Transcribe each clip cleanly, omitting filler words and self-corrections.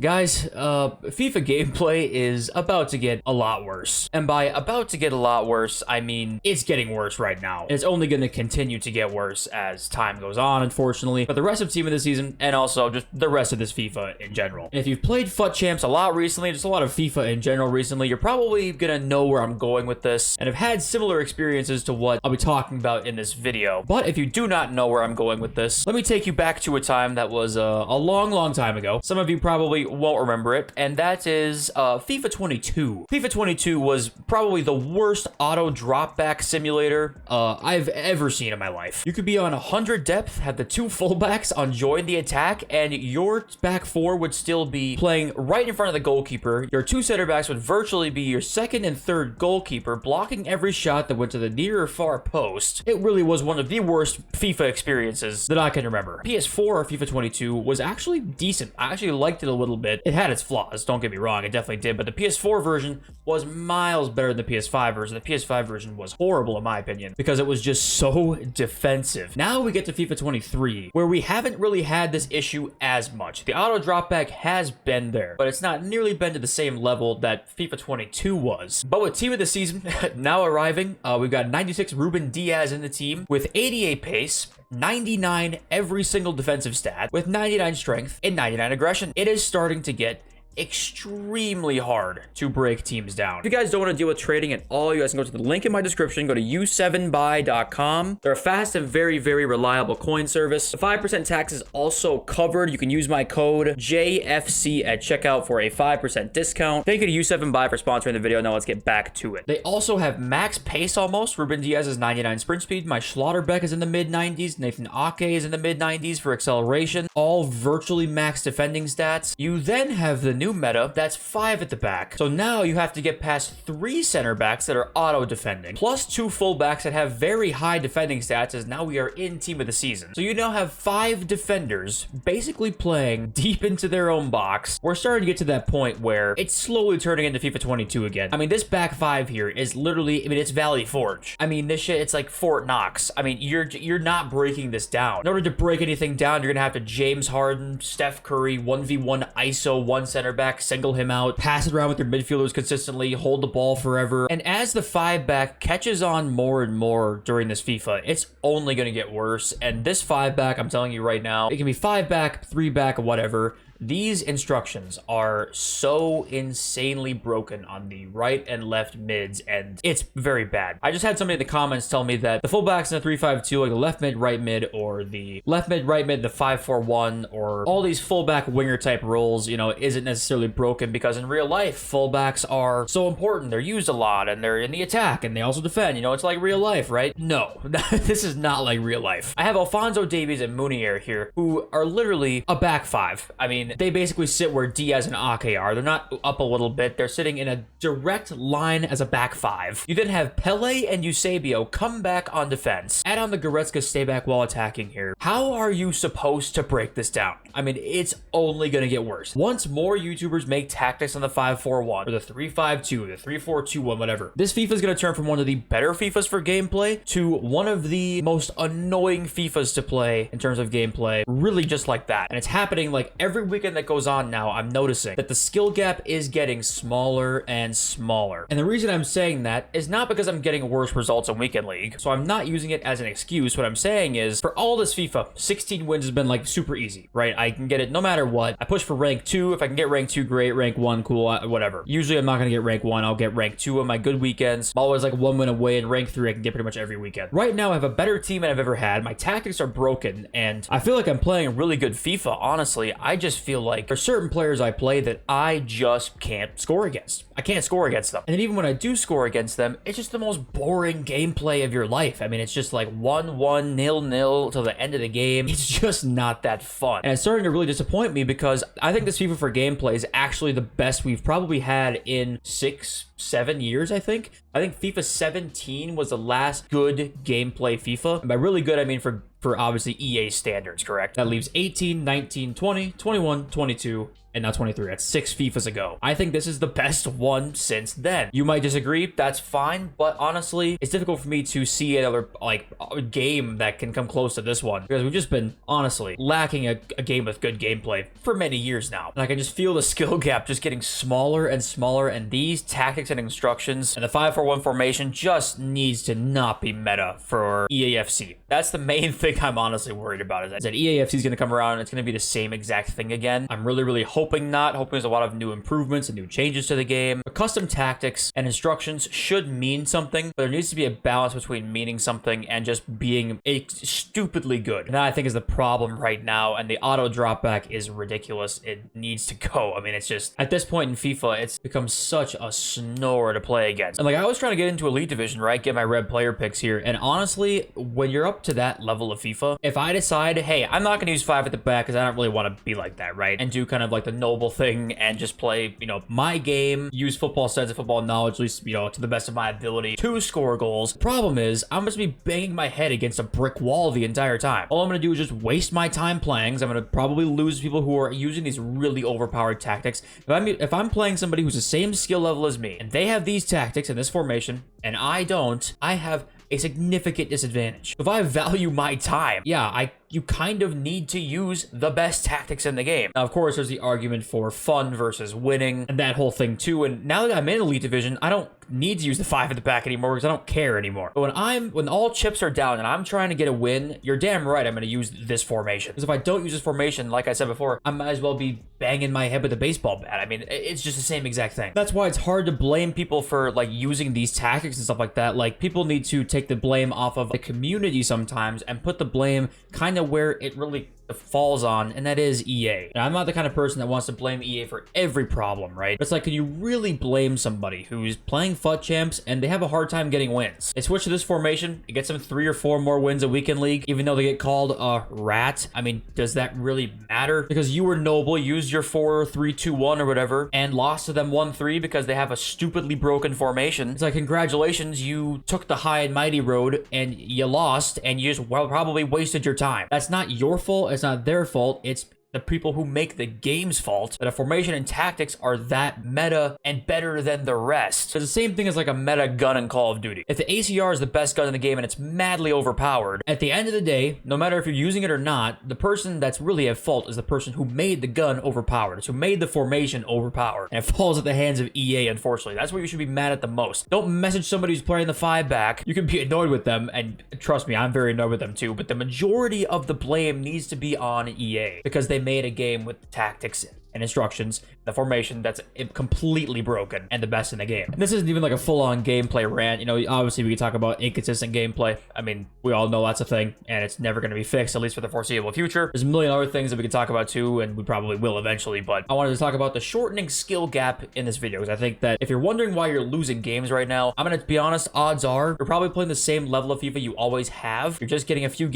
Guys, FIFA gameplay is about to get a lot worse. And by about to get a lot worse, I mean it's getting worse right now. And it's only going to continue to get worse as time goes on, unfortunately. But the rest of Team of the Season, and also just the rest of this FIFA in general. And if you've played FUT Champs a lot recently, just a lot of FIFA in general recently, you're probably going to know where I'm going with this and have had similar experiences to what I'll be talking about in this video. But if you do not know where I'm going with this, let me take you back to a time that was a long time ago. Some of you probably won't remember it, and that is FIFA 22. FIFA 22 was probably the worst auto dropback simulator I've ever seen in my life. You could be on 100 depth, have the two fullbacks on join the attack, and your back four would still be playing right in front of the goalkeeper. Your two center backs would virtually be your second and third goalkeeper, blocking every shot that went to the near or far post. It really was one of the worst FIFA experiences that I can remember. PS4 FIFA 22 was actually decent. I actually liked it a little bit. It had its flaws, don't get me wrong, it definitely did, but the PS4 version was miles better than the PS5 version. The PS5 version was horrible in my opinion because it was just so defensive. Now we get to FIFA 23, where we haven't really had this issue as much. The auto dropback has been there, but it's not nearly been to the same level that FIFA 22 was. But with Team of the Season now arriving, we've got 96 Ruben Diaz in the team with 88 pace, 99 every single defensive stat, with 99 strength and 99 aggression. It is starting to get extremely hard to break teams down. If you guys don't want to deal with trading at all, you guys can go to the link in my description, go to u7buy.com. They're a fast and very reliable coin service. The 5% tax is also covered. You can use my code JFC at checkout for a 5% discount. Thank you to U7Buy for sponsoring the video. Now let's get back to it. They also have max pace almost. Ruben Diaz is 99 sprint speed. My Schlotterbeck is in the mid 90s. Nathan Ake is in the mid 90s for acceleration. All virtually max defending stats. You then have the new meta that's 5 at the back. So now you have to get past 3 center backs that are auto defending, plus 2 fullbacks that have very high defending stats, as now we are in Team of the Season. So you now have 5 defenders basically playing deep into their own box. We're starting to get to that point where it's slowly turning into FIFA 22 again. I mean, this back 5 here is literally, I mean, it's Valley Forge. I mean, this shit, it's like Fort Knox. I mean, you're not breaking this down. In order to break anything down, you're gonna have to James Harden, Steph Curry, 1v1 ISO, 1 center back, single him out, pass it around with your midfielders consistently, hold the ball forever. And as the 5 back catches on more and more during this FIFA, it's only going to get worse. And this 5 back, I'm telling you right now, it can be 5 back, 3 back, whatever. These instructions are so insanely broken on the right and left mids, and it's very bad. I just had somebody in the comments tell me that the fullbacks in the 3-5-2, like the left mid, right mid, or the left mid, right mid, the 5-4-1, or all these fullback winger type roles, you know, isn't necessarily broken because in real life, fullbacks are so important. They're used a lot, and they're in the attack, and they also defend. You know, it's like real life, right? No, this is not like real life. I have Alphonso Davies and Munier here, who are literally a back 5. I mean, they basically sit where Diaz and Ake are. They're not up a little bit. They're sitting in a direct line as a back 5. You then have Pele and Eusebio come back on defense. Add on the Goretzka stay back while attacking here. How are you supposed to break this down? I mean, it's only going to get worse. Once more YouTubers make tactics on the 5-4-1 or the 3-5-2, the 3-4-2-1, whatever, this FIFA is going to turn from one of the better FIFAs for gameplay to one of the most annoying FIFAs to play in terms of gameplay. Really just like that. And it's happening like every weekend that goes on now. I'm noticing that the skill gap is getting smaller and smaller. And the reason I'm saying that is not because I'm getting worse results in Weekend League. So I'm not using it as an excuse. What I'm saying is for all this FIFA, 16 wins has been like super easy, right? I can get it no matter what. I push for rank 2. If I can get rank 2, great. Rank 1, cool, whatever. Usually I'm not going to get rank 1. I'll get rank 2 on my good weekends. I'm always like 1 win away, and rank 3 I can get pretty much every weekend. Right now I have a better team than I've ever had. My tactics are broken, and I feel like I'm playing really good FIFA. Honestly, I just feel like there's certain players I play that I just can't score against. I can't score against them. And then even when I do score against them, it's just the most boring gameplay of your life. I mean, it's just like 1-1, 0-0 till the end of the game. It's just not that fun. And it's starting to really disappoint me because I think this FIFA for gameplay is actually the best we've probably had in 6-7 years, I think. I think FIFA 17 was the last good gameplay FIFA. And by really good, I mean for obviously EA standards, correct? That leaves 18, 19, 20, 21, 22, and now 23. That's 6 FIFAs ago. I think this is the best one since then. You might disagree, that's fine, but honestly, it's difficult for me to see another like a game that can come close to this one, because we've just been honestly lacking a game with good gameplay for many years now. And I can just feel the skill gap just getting smaller and smaller, and these tactics and instructions and the 5-4-1 formation just needs to not be meta for EAFC. That's the main thing I'm honestly worried about, is that EAFC is going to come around and it's going to be the same exact thing again. I'm really hoping not. Hoping there's a lot of new improvements and new changes to the game. But custom tactics and instructions should mean something, but there needs to be a balance between meaning something and just being stupidly good. And that, I think, is the problem right now, and the auto dropback is ridiculous. It needs to go. I mean, it's just, at this point in FIFA, it's become such a snore to play against. And like, I was trying to get into Elite Division, right? Get my red player picks here. And honestly, when you're up to that level of FIFA, if I decide, hey, I'm not going to use 5 at the back because I don't really want to be like that, right? And do kind of like the noble thing and just play, you know, my game, use football sense and football knowledge, at least, you know, to the best of my ability to score goals. The problem is, I'm just be banging my head against a brick wall the entire time. All I'm going to do is just waste my time playing, because I'm going to probably lose people who are using these really overpowered tactics. If I'm playing somebody who's the same skill level as me, and they have these tactics in this formation, and I don't, I have a significant disadvantage. If I value my time, yeah, you kind of need to use the best tactics in the game. Now, of course, there's the argument for fun versus winning and that whole thing too. And now that I'm in Elite Division, I don't need to use the 5 at the back anymore because I don't care anymore. But when all chips are down and I'm trying to get a win, you're damn right I'm going to use this formation. Because if I don't use this formation, like I said before, I might as well be banging my head with a baseball bat. I mean, it's just the same exact thing. That's why it's hard to blame people for like using these tactics and stuff like that. Like, people need to take the blame off of the community sometimes and put the blame kind of where it really falls on, and that is EA. And I'm not the kind of person that wants to blame EA for every problem, right? But it's like, can you really blame somebody who's playing FUT champs and they have a hard time getting wins? They switch to this formation, it gets them 3 or 4 more wins a week in league, even though they get called a rat. I mean, does that really matter? Because you were noble, used your 4-3-2-1 or whatever, and lost to them 1-3 because they have a stupidly broken formation. It's like, congratulations, you took the high and mighty road and you lost, and you just probably wasted your time. That's not your fault. It's not their fault. It's the people who make the game's fault that a formation and tactics are that meta and better than the rest. It's the same thing as like a meta gun in Call of Duty. If the ACR is the best gun in the game and it's madly overpowered, at the end of the day, no matter if you're using it or not, the person that's really at fault is the person who made the gun overpowered. It's who made the formation overpowered. And it falls at the hands of EA, unfortunately. That's where you should be mad at the most. Don't message somebody who's playing the 5 back. You can be annoyed with them, and trust me, I'm very annoyed with them too, but the majority of the blame needs to be on EA because they made a game with tactics and instructions, the formation that's completely broken and the best in the game. And this isn't even like a full-on gameplay rant. You know, obviously we could talk about inconsistent gameplay. I mean, we all know that's a thing, and it's never going to be fixed, at least for the foreseeable future. There's a million other things that we could talk about too, and we probably will eventually, but I wanted to talk about the shortening skill gap in this video, because I think that if you're wondering why you're losing games right now, I'm going to be honest, odds are you're probably playing the same level of FIFA you always have. You're just getting a few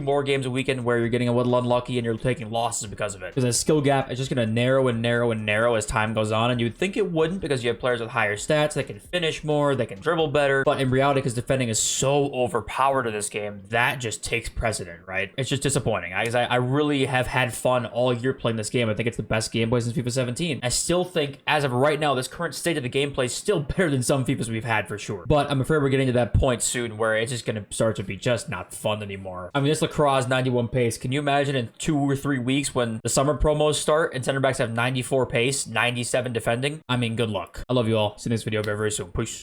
more games a weekend where you're getting a little unlucky and you're taking losses because of it. Because the skill gap is just going to narrow and narrow and narrow as time goes on, and you'd think it wouldn't because you have players with higher stats, they can finish more, they can dribble better, but in reality, because defending is so overpowered in this game, that just takes precedent, right? It's just disappointing. I really have had fun all year playing this game. I think it's the best gameplay since FIFA 17. I still think, as of right now, this current state of the gameplay is still better than some FIFAs we've had for sure. But I'm afraid we're getting to that point soon where it's just going to start to be just not fun anymore. I mean, this Lacrosse 91 pace, can you imagine in 2 or 3 weeks when the summer promos start and center backs have 94 pace, 97 defending? I mean, good luck. I love you all. See you in this video very, very soon. Peace.